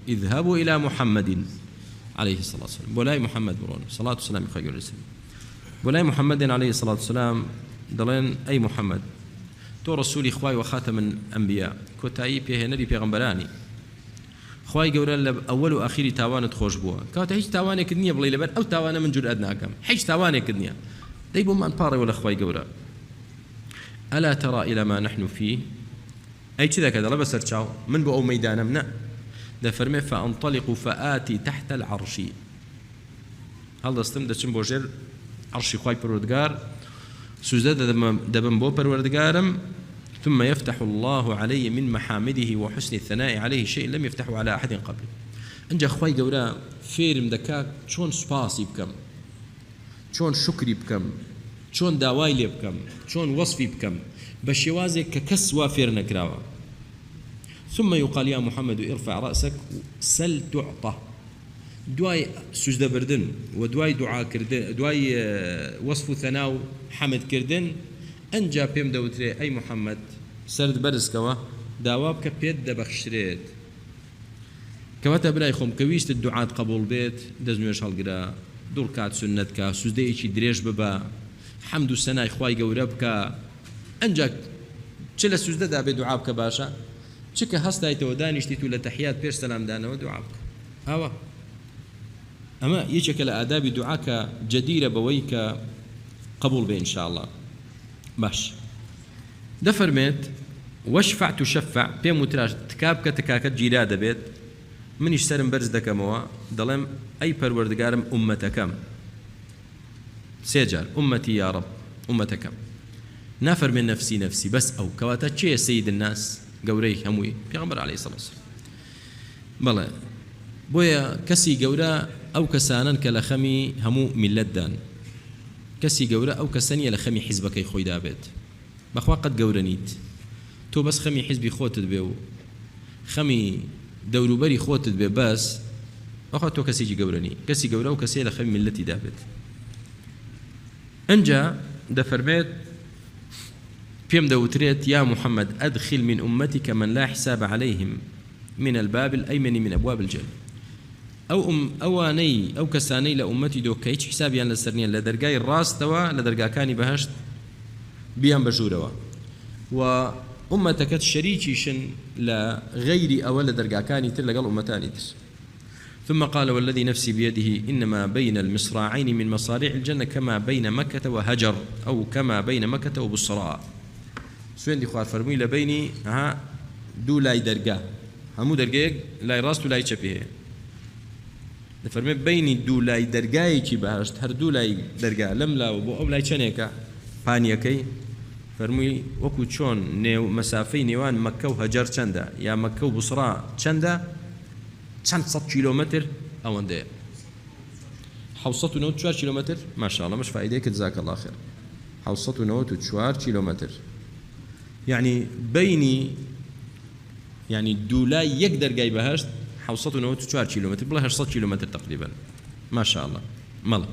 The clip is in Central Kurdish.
اذهبوا إلى محمد عليه الصلاة والسلام بولاي محمد برون صلاة والسلام خير الإسلام بولاي محمد عليه الصلاة والسلام دلين أي محمد تو رسولي خواي وخاتم الأنبياء كوتاي بيه نبي بيغمبراني خواي قورا أول وأخير تاوانت خوش بوا كاتا هيش تاوانك الدنيا بلي لبن أو تاوانا من جر أدناكم هيش تاوانك الدنيا ديبو من باري ولا خواي قورا ألا ترى إلى ما نحن فيه أي كذا كذا لا بس تشاو من بو ميدانا منا ده فرمي فأنطلق فآتي تحت العرش هذا استم ده شنبو جر عرش خواي پروردگار سجدة دبن بو پروردگارم ثم يفتح الله علي من محامده وحسن الثناء عليه شيء لم يفتحه على أحد قبله انجا خواي قورا فيرم دكاك شون سباسي بكم شون شكري بكم شون داوايلي بكم شون وصفي بكم بشوازي ككس وافير نكراوا ثم يقال يا محمد ارفع رأسك سل تعطى دواي سجدة بردن ودواي دعاء كردن دواي وصف ثناء حمد كردن انجا بيم دوتري اي محمد سرد برزكوا داوابك بيد دبخشريت كواتا براي خم كويست الدعاء قبول بيت دزنوش هالقرا دور كات سنتك سجدة ايشي دريج ببا حمد السنة إخواي قوربك أنجاك چل السجدة دا بدعابك باشا چك هستايت ودانشتي تولى تحيات بير سلام دانا ودعابك هوا أما يجك لآداب دعاك جديرة بويك قبول به إن شاء الله باش دفرميت واشفع تشفع بين متراج تكابك تكاكت جيرادة بيت من يشترم برز دكموا ضلم أي پروردگارم أمتكم سيجار أمتي يا رب أمتكم نافر من نفسي بس أو كواتا تشي سيد الناس قوري هموي بيغمبر عليه الصلاة والسلام بلا بويا كسي قورا أو كسانا كالخمي همو ملدان كسي قورا أو كسانيا لخمي حزبك يخوي دابت بخوا قد قورانيت تو بس خمي حزبي خوتت بيو خمي دوروبري خوتت بي بس أخوة تو كسي جي قوراني كسي قورا أو كسي لخمي ملتي دابت انجا دفرميت بيم دوتريت يا محمد أدخل من أمتك من لا حساب عليهم من الباب الأيمن من أبواب الجنة أواني أو كساني لأمتي دو كيش حسابي أن لسرنيا لدرقاي الراس توا لدرقا كاني بهشت بيان بجوروا وأمتك الشريكيشن لغير أول لدرقا كاني تلقى الأمتاني تر ثم قال والذي نفسي بيده إنما بين المصراعين من مصاريع الجنة كما بين مكة وهجر أو كما بين مكة وبصراء سوين دي خوار فرمي لبيني ها دو لاي درقا همو درقا لاي راست ولاي چپيه فرمي بيني دو لاي درقاي چي بهشت هر دو لاي درقا لملا وبو أو لاي چنيكا پانيكي فرمي وكو چون نيو مسافي نيوان مكة وهجر چندا يا مكة وبصراء چندا چند صد كيلومتر أوانده حوصته نوت 4 كيلومتر ما شاء الله مش فايديك جزاك الله خير حوصته نوت 4 كيلومتر يعني بيني يعني دولاي يقدر جاي بهشت حوصته نوت 4 كيلومتر بلا 800 كيلومتر تقريبا ما شاء الله ملا